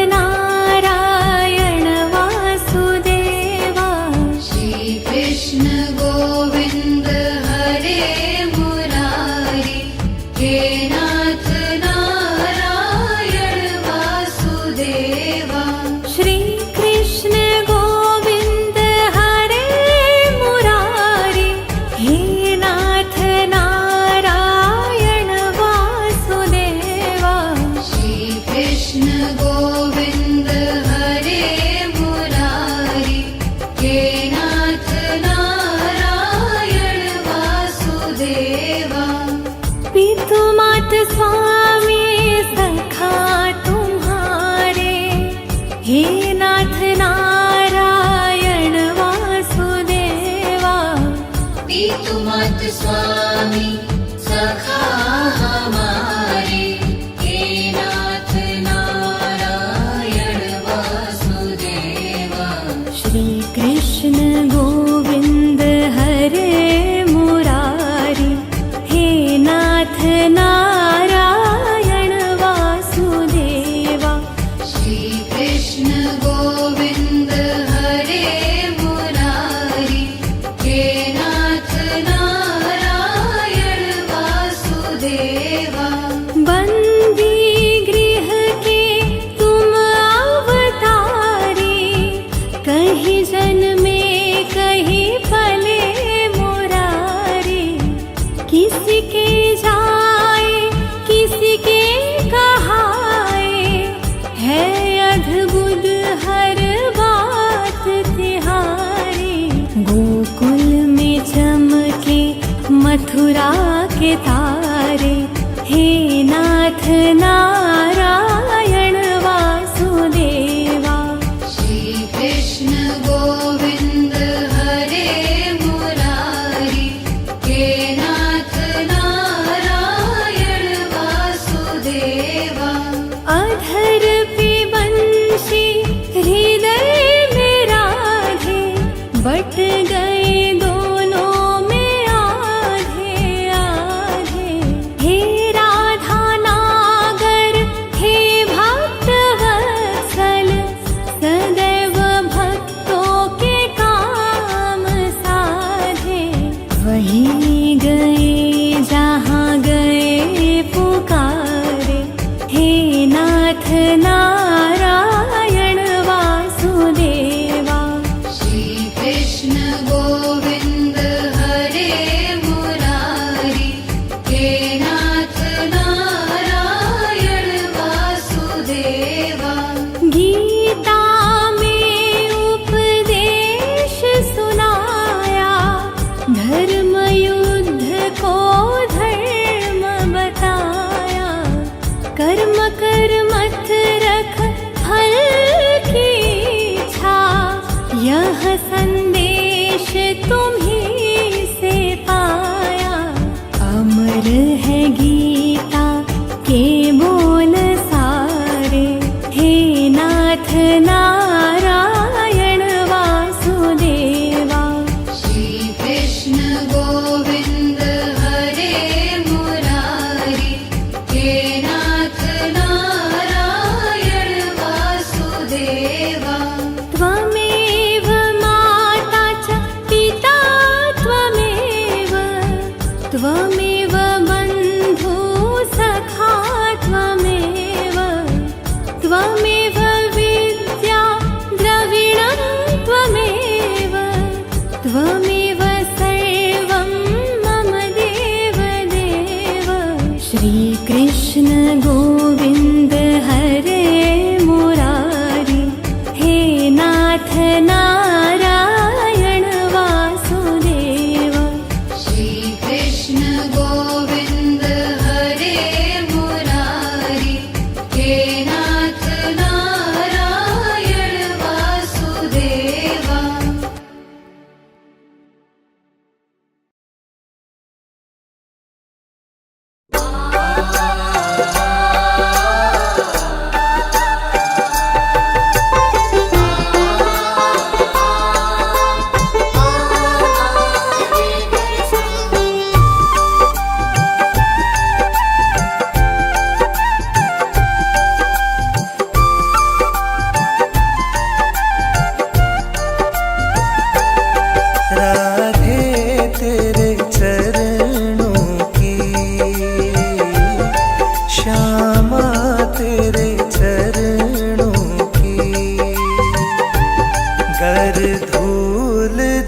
नारायण वासुदेवा श्री कृष्ण गोविंद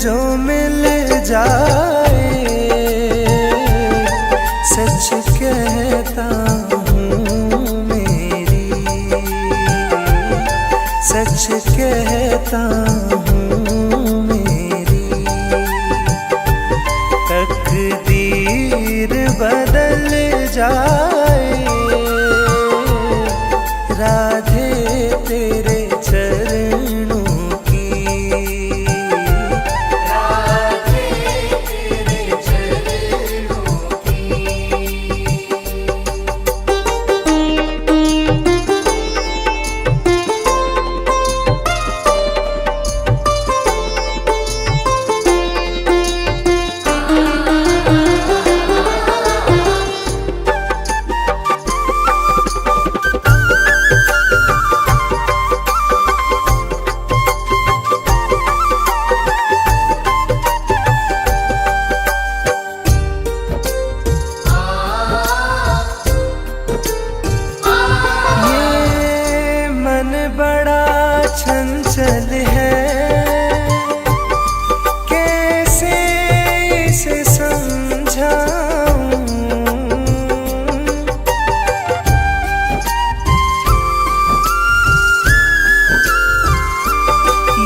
जो मिल जाए, सच कहता हूँ मेरी, सच कहता हूँ मेरी, तकदीर बदल जाए, राधे तेरे चरणों की, राधे तेरे चरणों की। बड़ा चंचल है, कैसे इसे समझाऊं,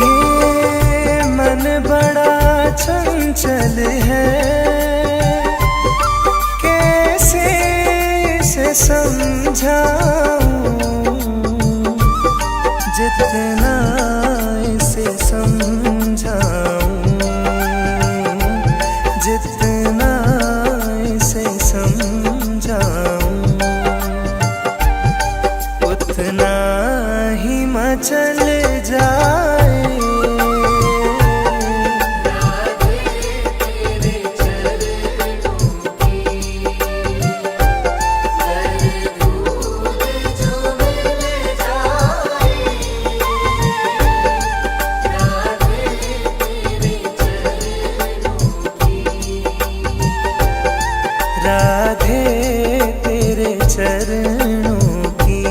ये मन बड़ा चंचल है, कैसे इसे समझाऊं, जितना इसे समझाऊं, जितना इसे समझाऊं, उतना ही मचल जाए, राधे तेरे चरणों की।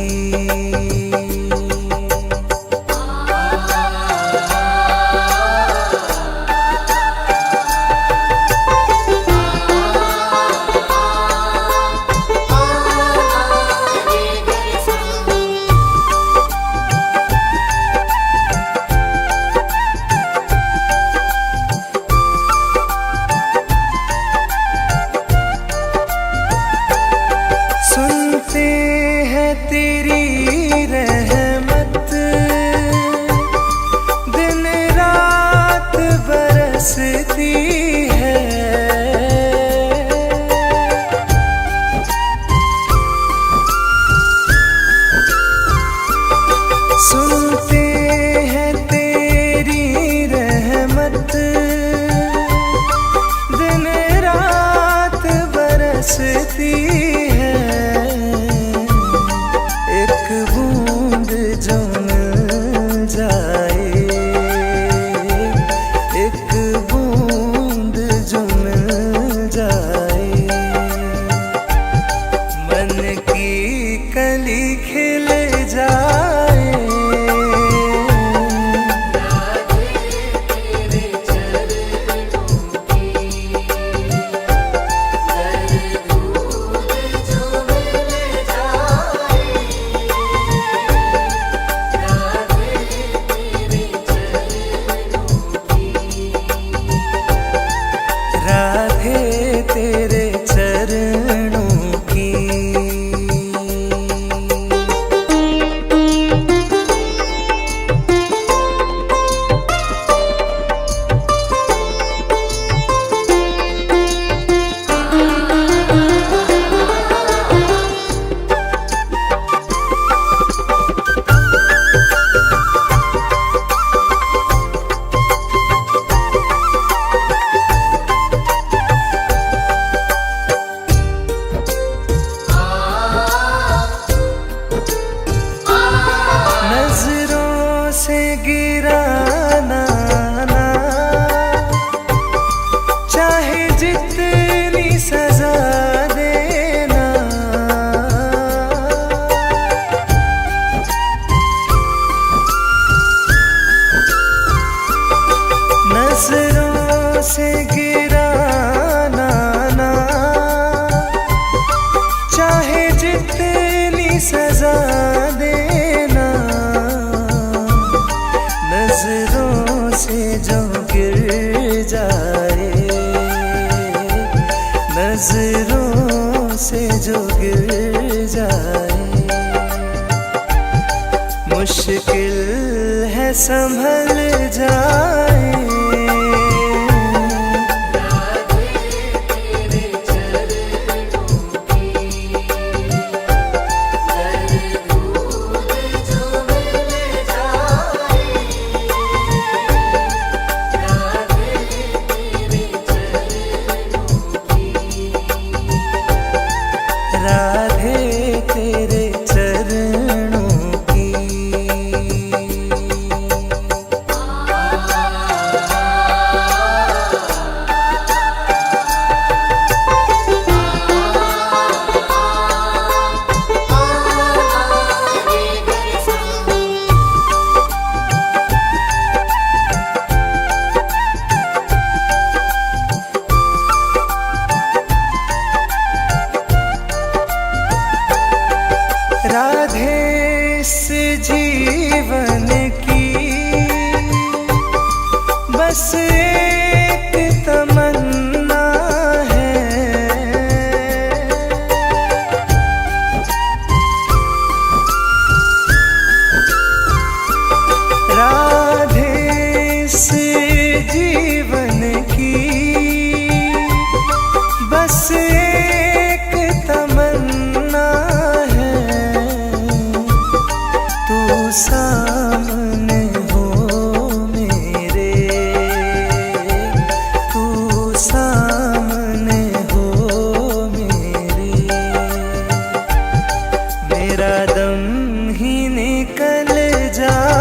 तेरी रहमत दिन रात बरसती है, सुनते हैं तेरी रहमत दिन रात बरसती है, एक बूंद जो मिल जाए, एक बूंद से गिराना ना, चाहे जितनी सजा देना, नजरों से जो गिर जाए, नजरों से जो गिर जाए, मुश्किल है संभल जाए। राधे तेरे चरणों की। राधे इस जीवन की बस एक तमन्ना है, राधे इस जीवन की बस एक तमन्ना है, तू सामने हो मेरे, तू सामने हो मेरे, मेरा दम ही निकल जाए।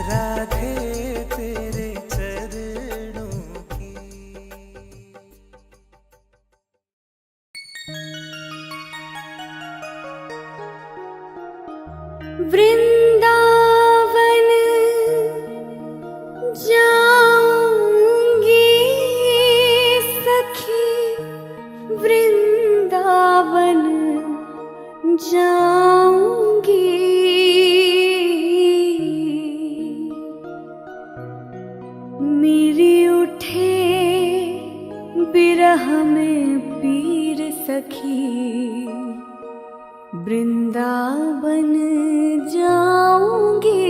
राधे तेरे चरणों की। वृंदावन जाऊंगी सखी, वृंदावन जाऊंगी, मेरी उठे बिरह में पीर सखी, वृंदावन जाऊंगी।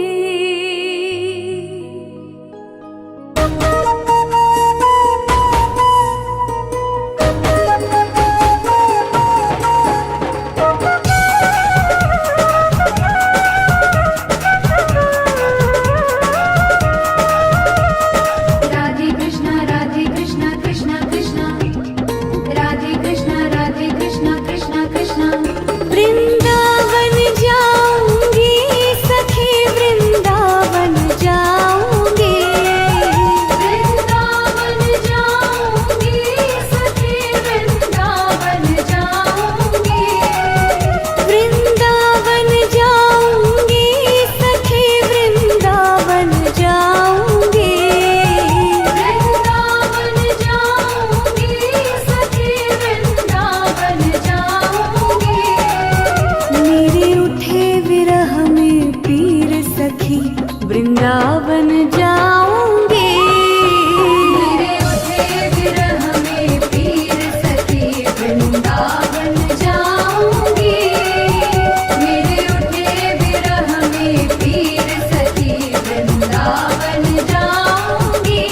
राधे कृष्णा कृष्णा कृष्णा, राधे कृष्णा कृष्णा कृष्णा। वृंदावन जाऊंगी सखी, वृंदावन जाऊंगी, वृंदावन जाऊंगी सखी, वृंदावन जाऊंगी, वृंदावन जाऊंगी सखी, वृंदावन जाऊंगी, वृंदावन जाऊंगी सखी, वृंदावन जाऊंगी, मेरे उठे विरह में पीर सखी, वृंदावन जाऊंगी, मेरे उठे विरह में पीर सखी, वृंदावन जाऊंगी, मेरे उठे विरह में पीर सखी, वृंदावन जाऊंगी।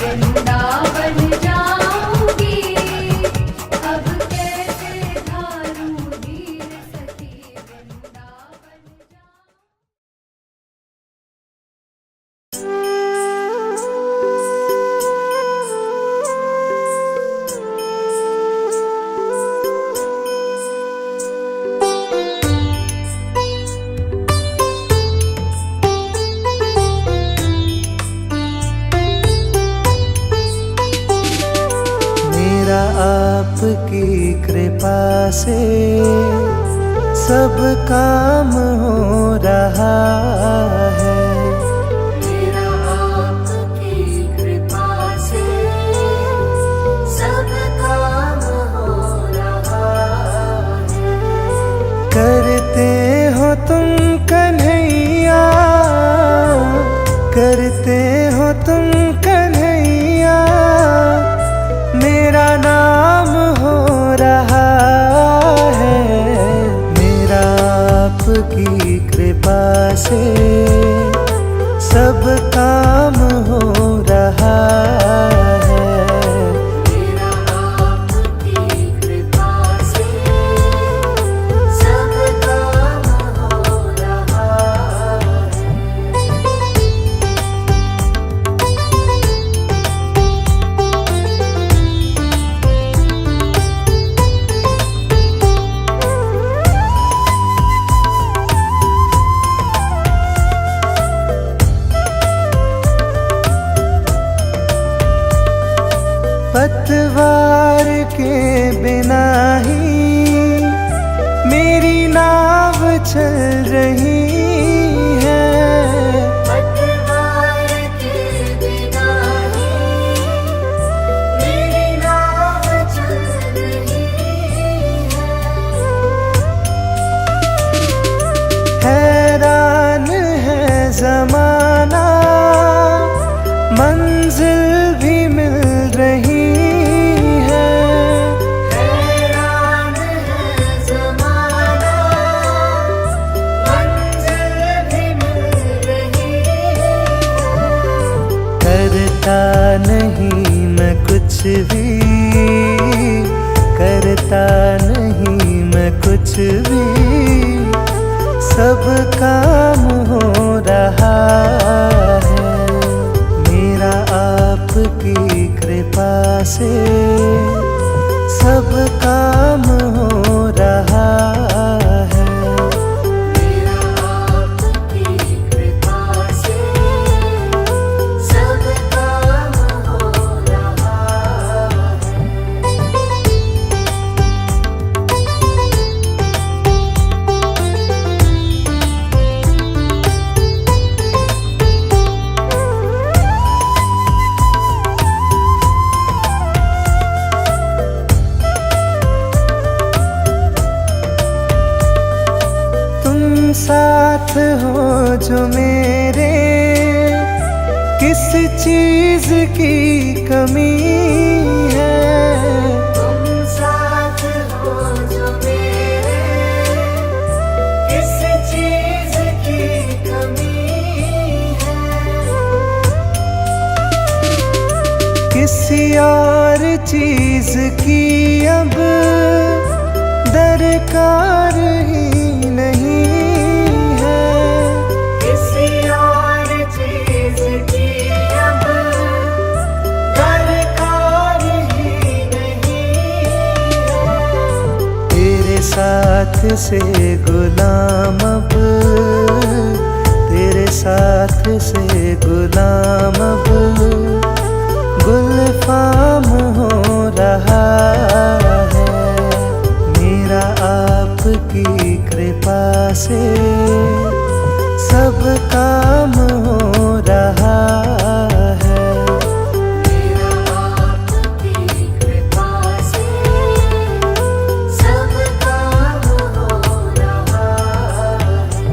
वृंदावन जाऊंगी। अब कैसे धारूं धीर सखी, वृंदावन मेरा आपकी कृपा से सब काम हो रहा है। मेरा आपकी कृपा से सब काम हो रहा है। करते हो तुम कन्हैया, करते हो तुम कन्हैया, मेरा नाम हो रहा है। मेरा आपकी कृपा से सब काम हो रहा है। मेरा आपकी कृपा से सब काम हो रहा है। पतवार के बिना ही मेरी नाव चल रही है। पतवार के बिना ही मेरी नाव चल रही है। हैरान है जमाना, मंजिल भी मिल रही है। हैरान है ज़माना, मंजिल भी मिल रही है। करता नहीं मैं कुछ भी, करता नहीं मैं कुछ भी, सब काम हो रहा है। मेरा आपकी कृपा से सब काम हो रहा है। मेरा आपकी कृपा से सब काम हो रहा है। तुम साथ हो जो मेरे, किस चीज की कमी है। तुम साथ हो जो मेरे, किस चीज़ की कमी है। किसी और चीज की अब दरकार ही नहीं है। किसी और चीज़ की अब दरकार ही नहीं है। तेरे साथ से गुलाम अब, तेरे साथ से गुलाम अब गुलफाम हो रहा है। मेरा आपकी कृपा से सब काम हो रहा है। मेरा आपकी कृपा से सब काम हो रहा है।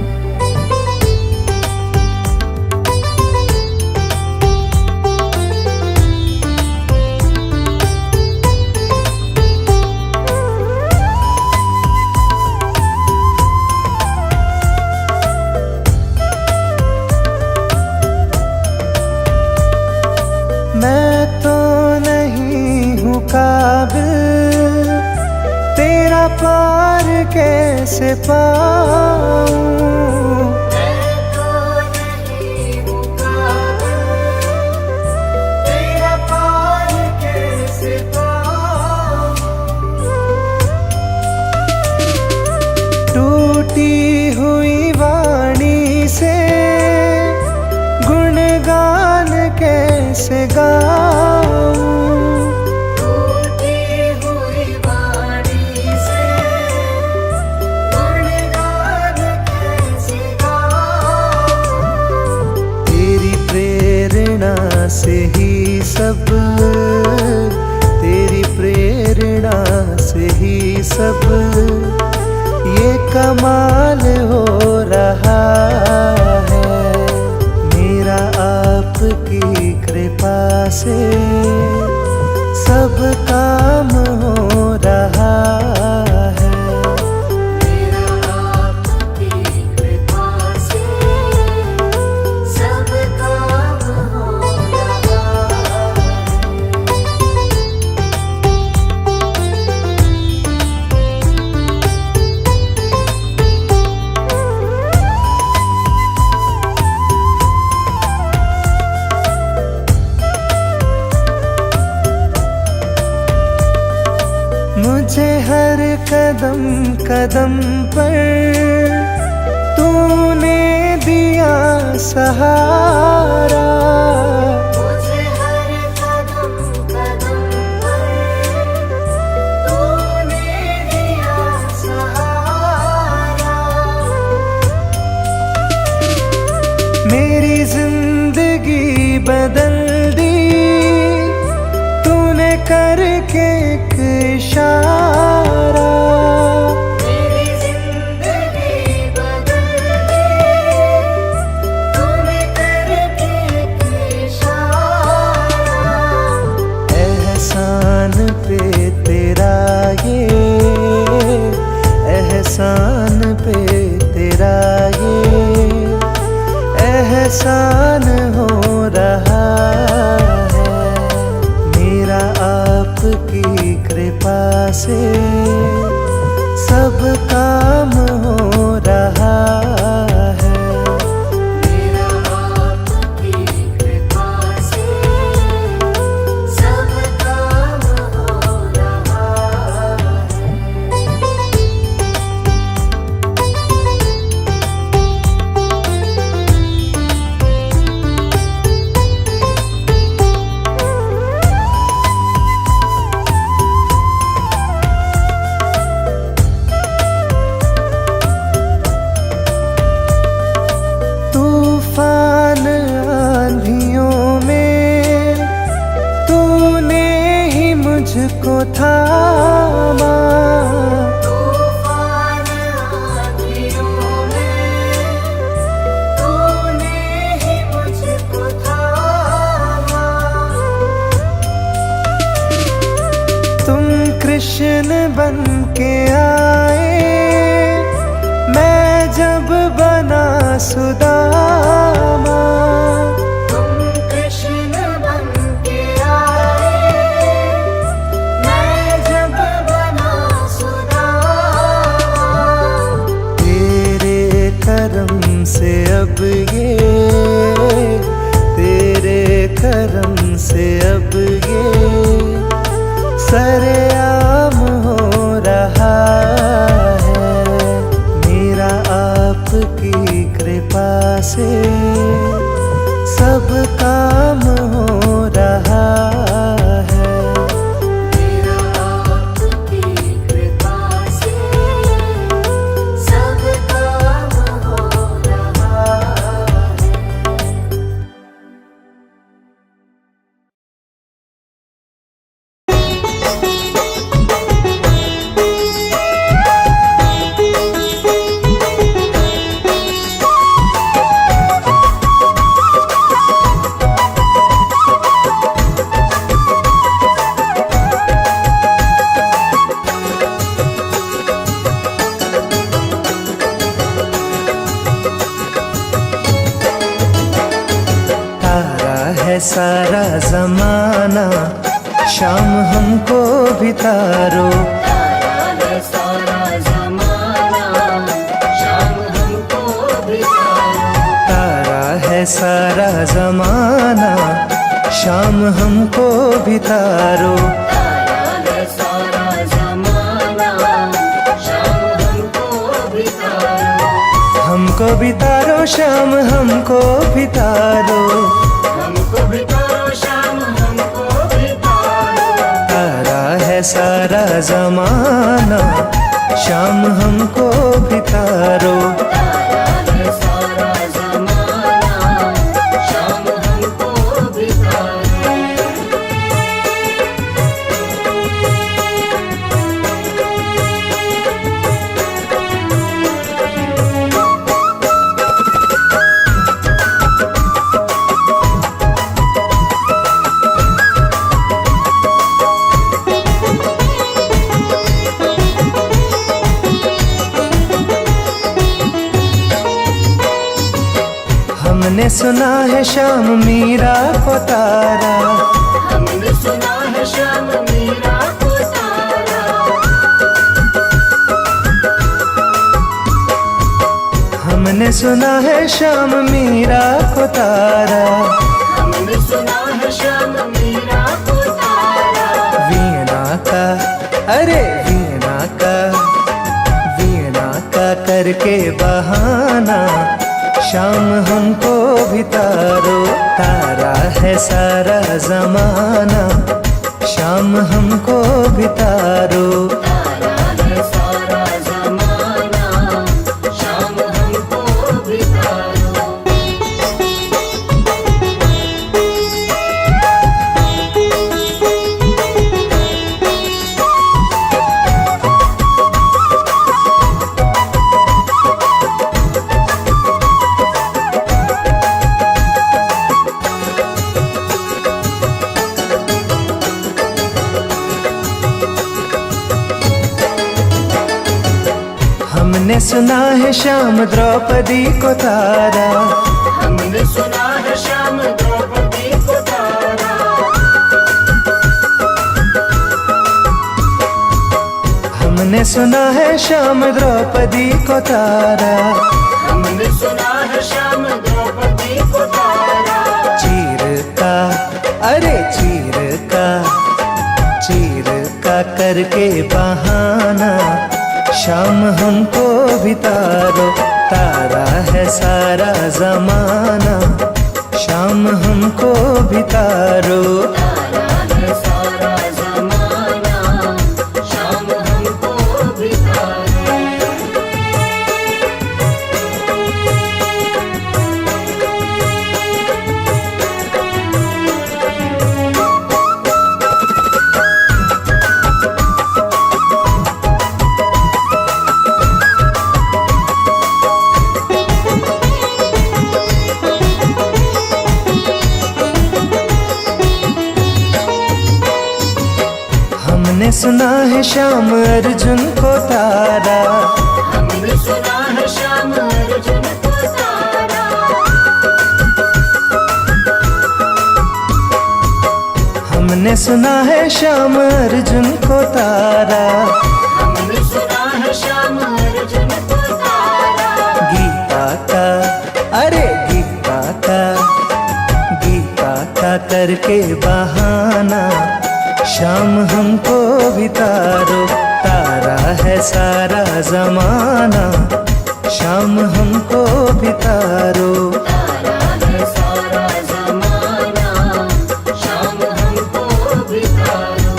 काबिल, तेरा पार कैसे पाऊं। मैं तो नहीं हूँ काबिल, तेरा पार कैसे पाऊं। टूटी हुई वाणी से गुणगान कैसे गाऊं। टूटी हुई वाणी से गुणगान कैसे गाऊं। तेरी प्रेरणा से ही सब, तेरी प्रेरणा से ही सब ये कमाल हो रहा है। मेरा आपकी कृपा से सब काम हो रहा है। मेरा आपकी कृपा से सब काम हो रहा है। मुझे हर कदम कदम पर तूने दिया सहारा। मुझे हर कदम कदम पर तूने दिया सहारा। मेरी जिंदगी बदल दी तूने करके एक इशारा। मेरी जिंदगी बदल दी तूने करके एक इशारा। एहसान पे तेरा ये, एहसान पे तेरा ये एहसान हो रहा है। मेरा आपकी कृपा से सब काम हो रहा है। मेरा आपकी कृपा से सब काम हो रहा है। तूफान आंधियों में तूने ही मुझको थामा। तूफान आंधियों में तूने ही मुझको थामा। तुम कृष्ण बन के आए, मैं जब बना सुदामा। तुम कृष्ण बन के आए, मैं जब बना सुदामा। तेरे करम से अब ये, तेरे करम से अब ये सरेआम हो रहा है। मेरा आपकी कृपा से सब काम हो रहा है। मेरा आपकी कृपा से सब काम हो रहा है। है सारा जमाना शाम हमको भी तारो। तारा है सारा जमाना, शाम हमको भी तारो। तारा है सारा जमाना, शाम हमको भी तारो। तारा है सारा जमाना, शाम हमको भी तारो। हमको भी तारो, शाम हमको भी तारो। हमको भी तारो, शाम हमको भी तारो। तारा है सारा जमाना, शाम हमको भी तारो। तारा है सारा जमाना, शाम हमको भी तारो। हमने सुना है शाम मीरा को तारा। हमने सुना है शाम मीरा को तारा। हमने सुना है शाम मीरा को तारा। हमने सुना है शाम मीरा को तारा। वीणा का, अरे वीणा का, वीणा का करके बहाना, शाम हमको भी तारो। तारा है सारा जमाना, शाम हमको भी तारो। तारा है सारा जमाना, शाम हमको भी तारो। हमने सुना है शाम द्रौपदी को तारा। हमने सुना है शाम द्रौपदी को तारा। हमने सुना है शाम द्रौपदी को तारा। हमने सुना है शाम द्रौपदी को तारा। चीर का, अरे चीर का, चीर का करके बहाना, शाम हमको भी तारो। तारा है सारा जमाना, शाम हमको भी तारो। तारा है सारा जमाना, शाम हमको भी तारो। हमने सुना है शाम अर्जुन को तारा। हमने सुना है शाम अर्जुन को तारा। हमने सुना है शाम अर्जुन को तारा। हमने सुना है शाम अर्जुन को तारा। गीता का, अरे गीता का, गीता का करके बहाना, शाम हमको भी तारो। तारा है सारा जमाना, शाम हमको भी तारो। तारा है सारा जमाना, शाम हमको भी तारो।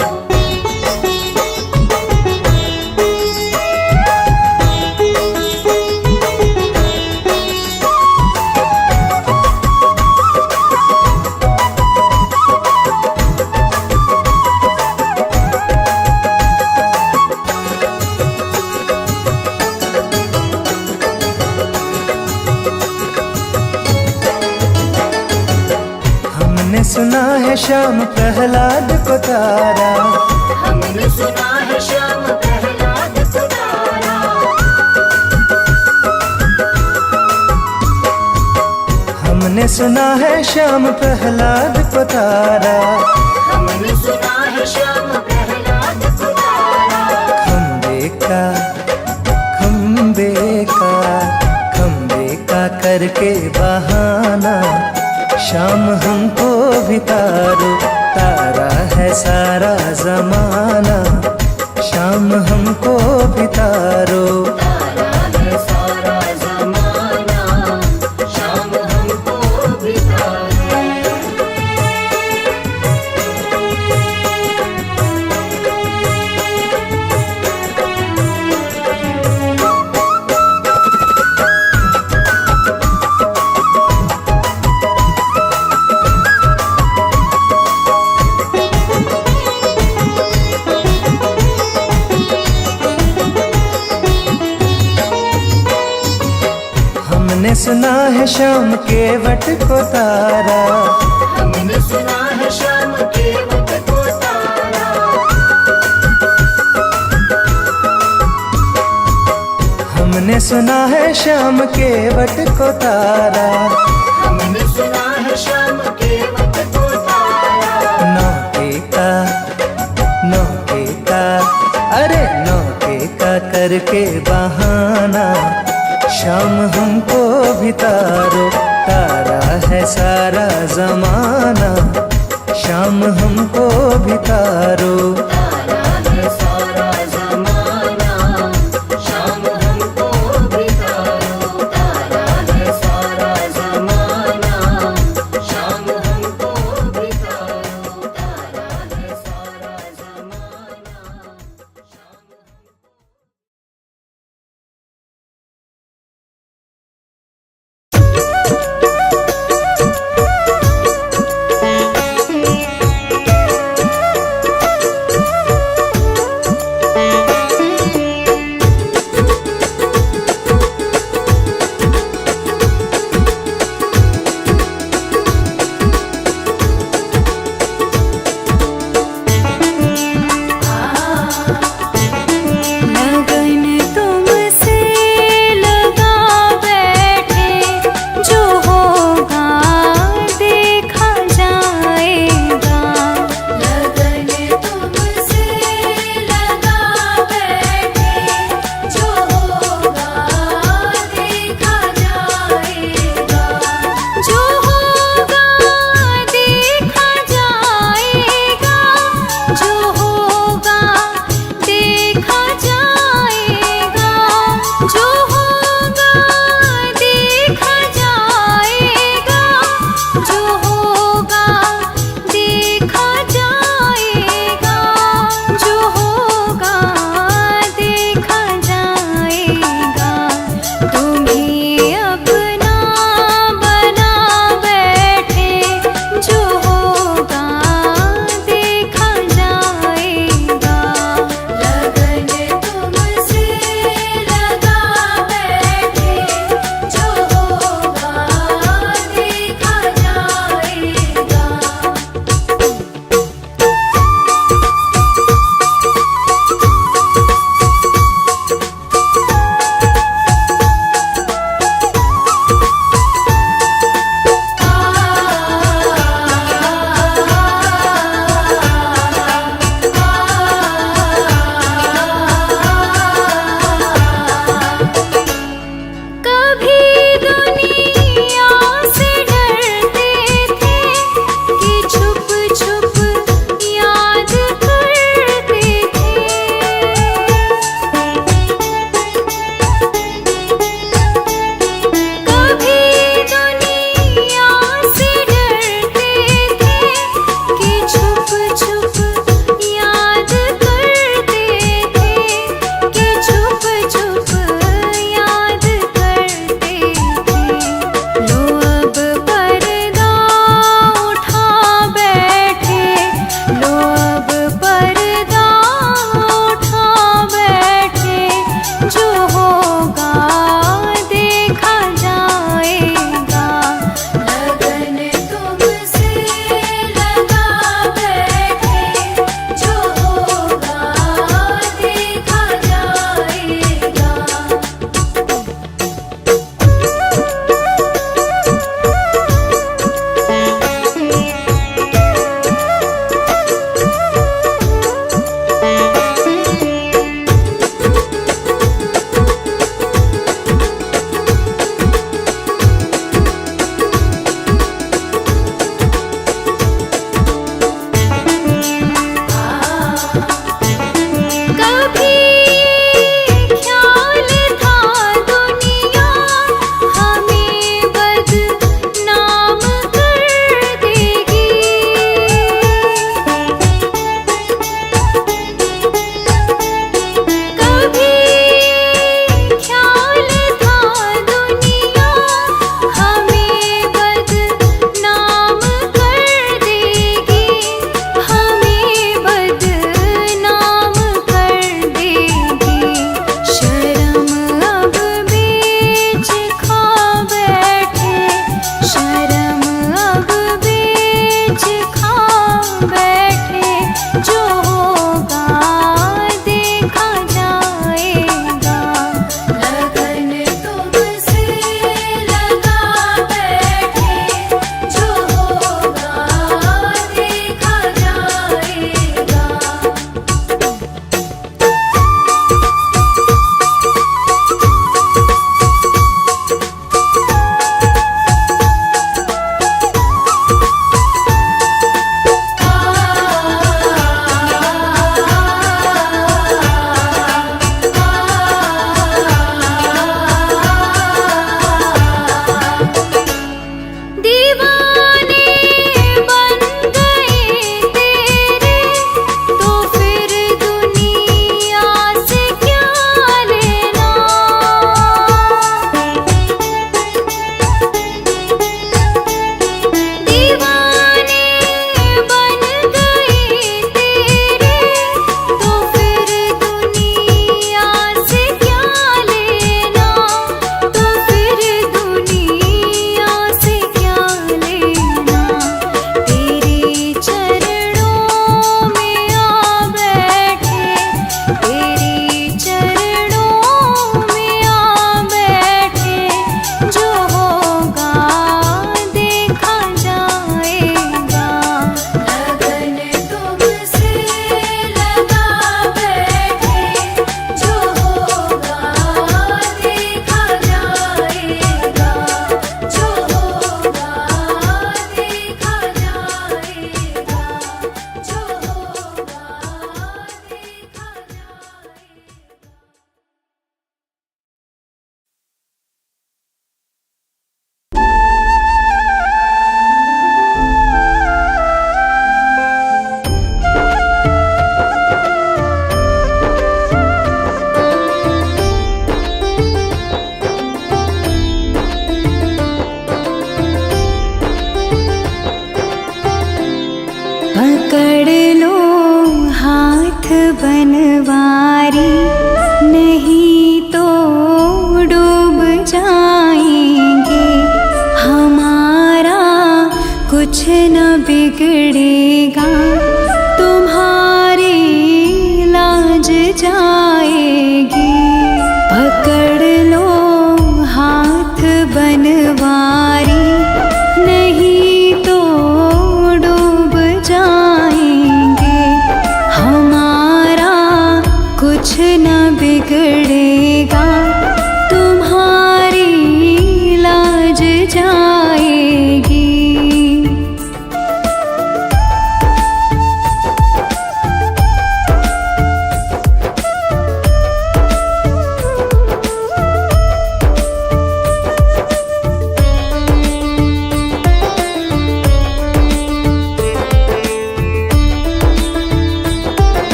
हमने सुना है शाम प्रहलाद को तारा। हमने सुना है शाम प्रहलाद को तारा। हमने सुना है शाम प्रहलाद को तारा। हमने सुना है जमाना, शाम हमको बितारो। तारा है सारा जमाना, शाम हमको बितारो। हमने सुना है शाम के वट को तारा, हमने सुना है शाम के वट को तारा। हमने सुना है शाम के वट को तारा। हमने सुना है शाम के वट को तारा। नौके का अरे नौके का करके बहाना, शाम हमको बितारो। तारा है सारा जमाना, शाम हमको बितारो। तारा है सारा जमाना, शाम हमको बितारो। तारा है सारा जमाना, शाम हमको बितारो। तारा है सारा जमाना, शाम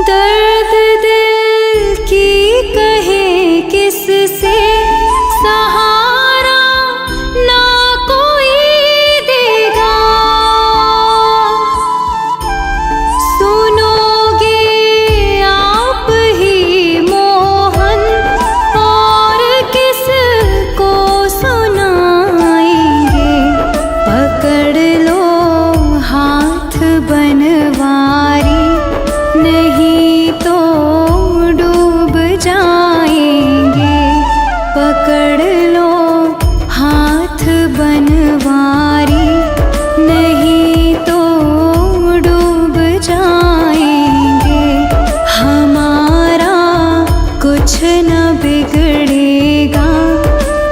दर्द दिल की कहे किससे, सहारा ना कोई देगा। सुनोगे आप ही मोहन, और किसको सुनाएंगे। पकड़ लो हाथ बनवारी, नहीं तो डूब जाएंगे। पकड़ लो हाथ बनवारी, नहीं तो डूब जाएंगे। हमारा कुछ न बिगड़ेगा,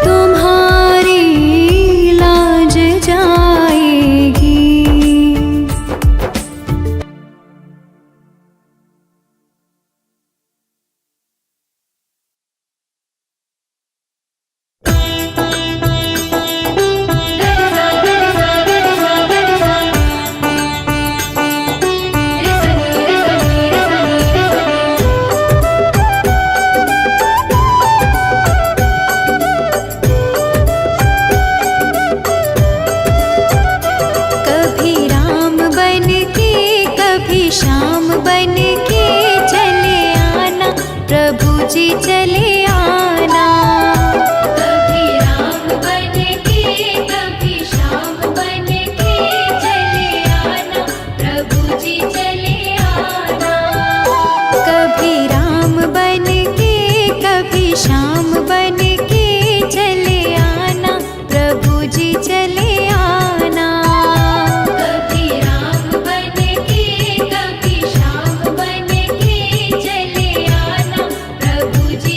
तुम्हारी लाज जाएगी। कभी राम बन के कभी श्याम बन के चले आना, प्रभु जी चले आना। कभी राम बन के कभी श्याम बन के चले आना, प्रभु जी चले आना। कभी राम बन के कभी श्याम बन के चले आना, प्रभु जी चले आना। कभी राम बन के कभी श्याम बन के चले आना, प्रभु जी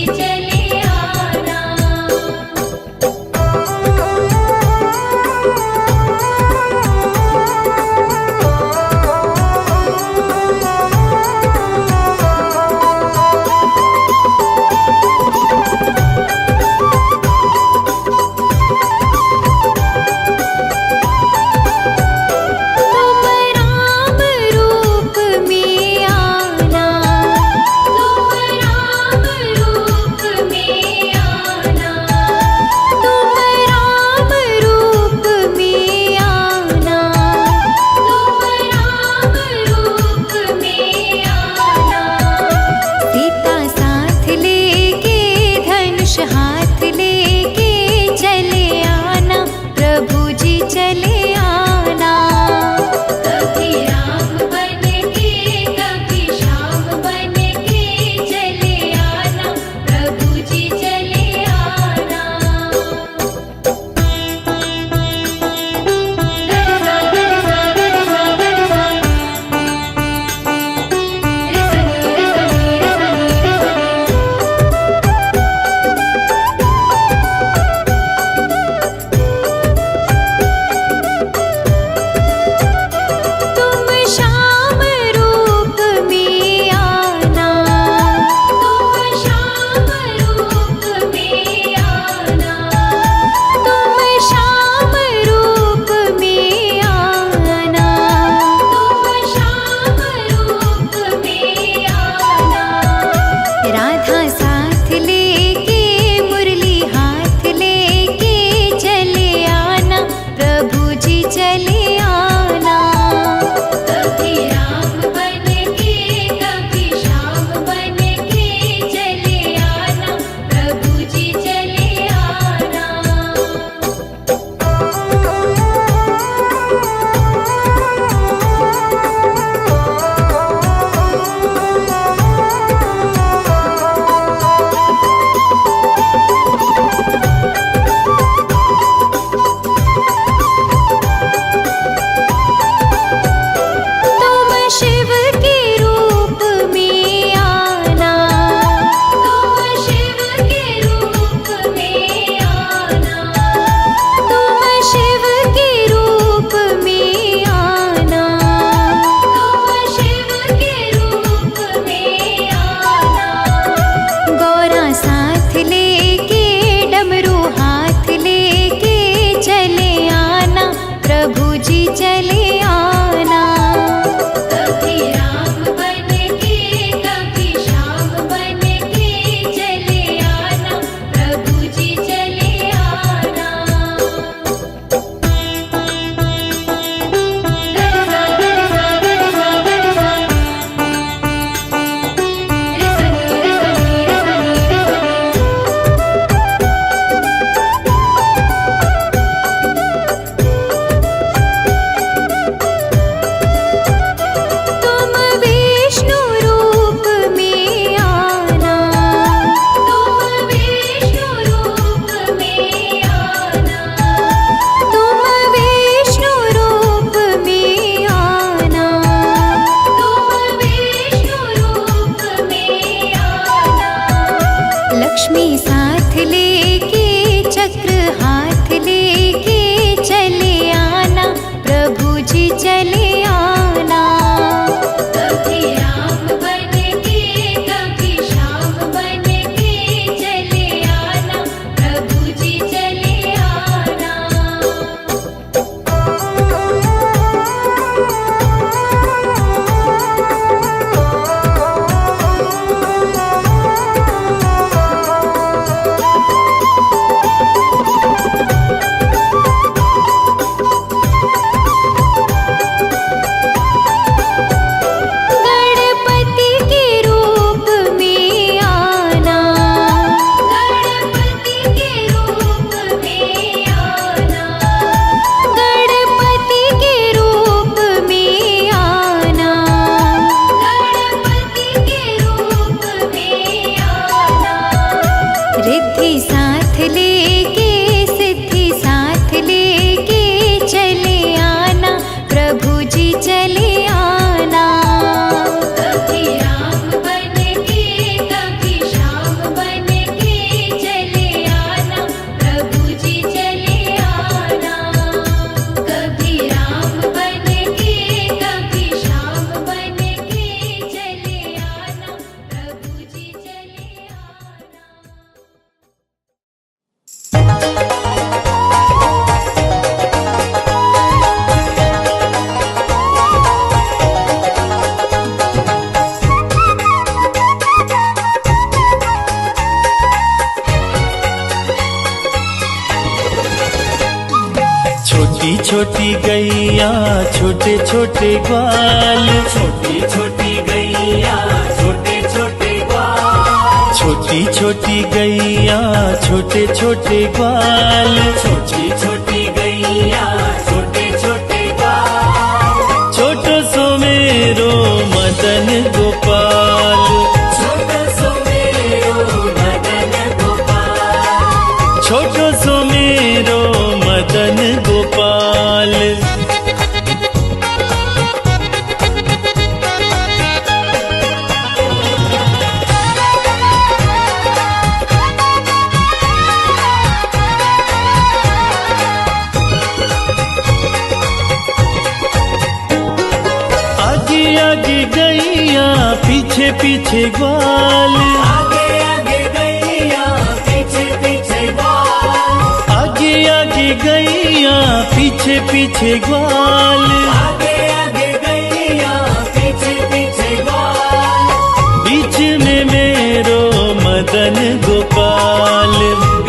रिद्धि साथ लेके चक्र हाथ लेके चले आना प्रभु जी चले आना। कभी राम बन के कभी श्याम बन के चले आना प्रभु जी चले आना। गणपति के रूप में आना, गणपति के रूप में आना, गणपति के रूप में आना, गणपति के रूप में आना। रिद्धि साथ लेके सिद्धि साथ लेके चले आना प्रभु जी चले आना। कभी राम बन के कभी श्याम बन के चले आना प्रभु जी चले आना। कभी राम बन के कभी श्याम बन के चले आना प्रभु जी चले आना। छोटी छोटी गैया छोटे छोटे ग्वाल, छोटी छोटी गैया छोटे छोटे ग्वाल, छोटी छोटी गैया छोटे छोटे ग्वाल, छोटी छोटी गैया छोटे छोटे ग्वाल। छोटो सो मेरो मदन गोपाल, छोटा सो मेरो मदन गोपाल, छोटो सो मेरो मदन गोपाल। आगे आगे गैया पीछे पीछे ग्वाल, आगे आगे गैया पीछे पीछे ग्वाल, आगे आगे गैया पीछे पीछे ग्वाल। आगे आगे गैया पीछे पीछे ग्वाल। बीच में मेरो मदन गोपाल,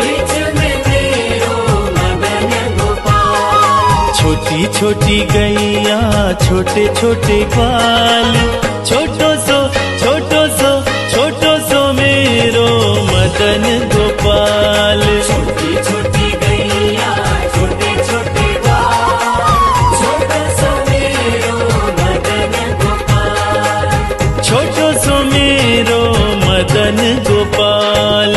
बीच में मेरो मदन गोपाल। छोटी छोटी गैया छोटे छोटे ग्वाल, छोटो सो मेरो मदन गोपाल। छोटी छोटी गैया छोटे छोटे ग्वाल, छोटा सा मेरो मदन गोपाल। छोटो सो मेरो मदन गोपाल।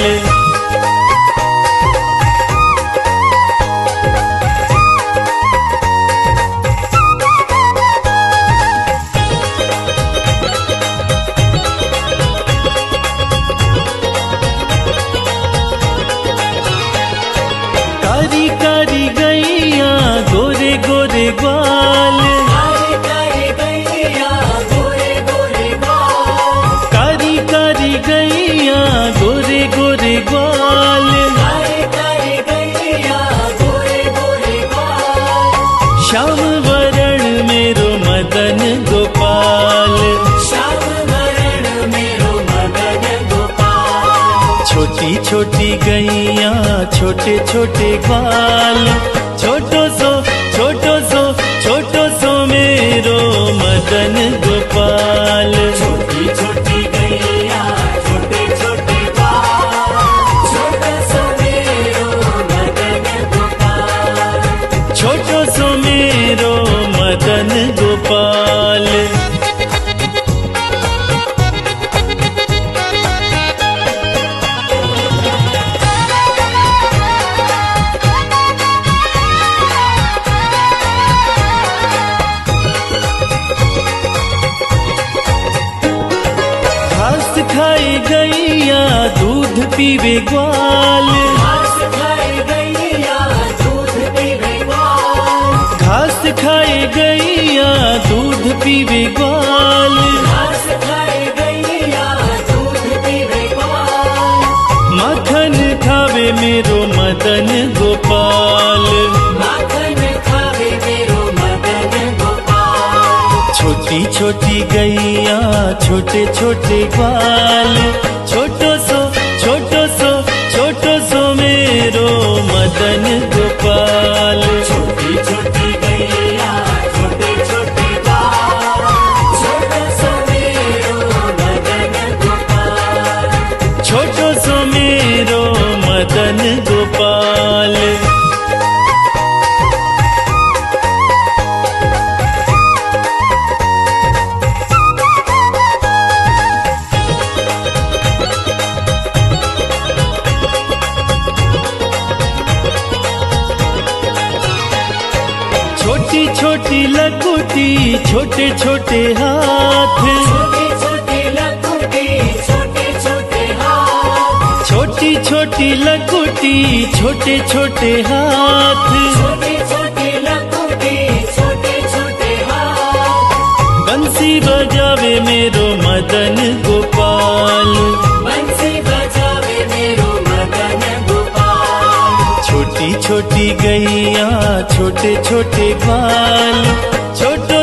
कारी कारी गैया गोरे गोरे ग्वाल, कारी कारी गैया गोरे गोरे ग्वाल, कारी कारी गैया गोरे गोरे ग्वाल। कारी कारी गैया गोरे गोरे ग्वाल। श्याम वरण मेरो मदन गोपाल, श्याम वरण मेरो मदन गोपाल। छोटी छोटी गैया छोटे छोटे ग्वाल, छोटो सो मेरो मदन गोपाल। छोटी छोटी गैया छोटे छोटे ग्वाल, छोटा सा मेरो मदन गोपाल। छोटो सो मेरो मदन गोपाल। खाए गैया दूध पीवे ग्वाल, घास खाए गैया दूध पीवे ग्वाल, घास खाए गैया दूध पीवे ग्वाल, घास खाए गैया दूध पीवे ग्वाल, माखन खावे मेरो मदन गोपाल, माखन खावे मेरो मदन गोपाल। छोटी छोटी गैया छोटे छोटे ग्वाल, छोटो सो मेरो मदन गोपाल। छोटी छोटी गैया छोटे छोटे ग्वाल, छोटा सा मेरो मदन गोपाल, छोटो सो मेरो मदन गोपाल। छोटी छोटी लकुटी छोटे छोटे हाथ, छोटी छोटी लकुटी छोटे छोटे हाथ, छोटी छोटी लकुटी छोटे छोटे हाथ, छोटी छोटी लकुटी छोटे छोटे हाथ, बंसी बजावे मेरो मदन गोपाल, बंसी बजावे मेरो मदन गोपाल। छोटी छोटी गैया छोटे छोटे ग्वाल, छोटो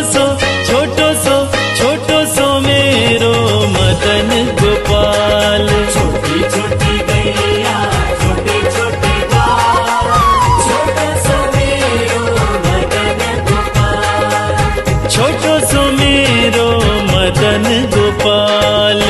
सो मेरो मदन गोपाल। छोटी छोटी गैया छोटे छोटे ग्वाल, छोटा सा मेरो मदन गोपाल, छोटो सो मेरो मदन गोपाल।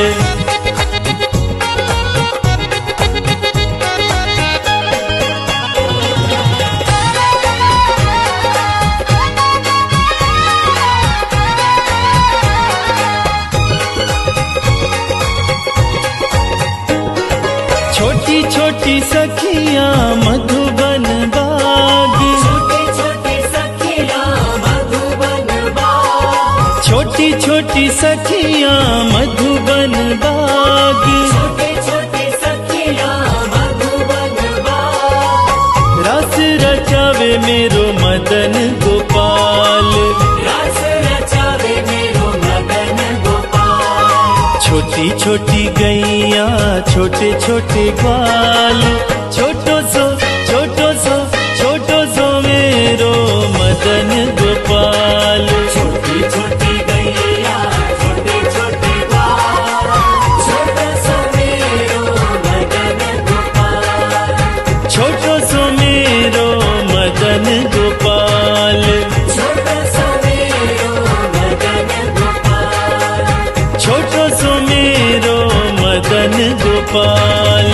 छोटी छोटी सखियां मधुबन बाग, छोटी छोटी सखियां मधुबन बाग, छोटी छोटी सखियां मधुबन बाग, छोटी छोटी सखियां मधुबन बाग, रास रचावे मेरो मदन गोपाल, रास रचावे मेरो मदन गोपाल। छोटी छोटी गैया छोटे छोटे ग्वाल, छोटो सो मेरो मदन गोपाल। छोटी छोटी गैया छोटे छोटे ग्वाल, छोटा सा मेरो मदन गोपाल, छोटो सो मेरो मदन गोपाल। छोटा सा मेरो मदन गोपाल, छोटो सो मेरो मदन गोपाल।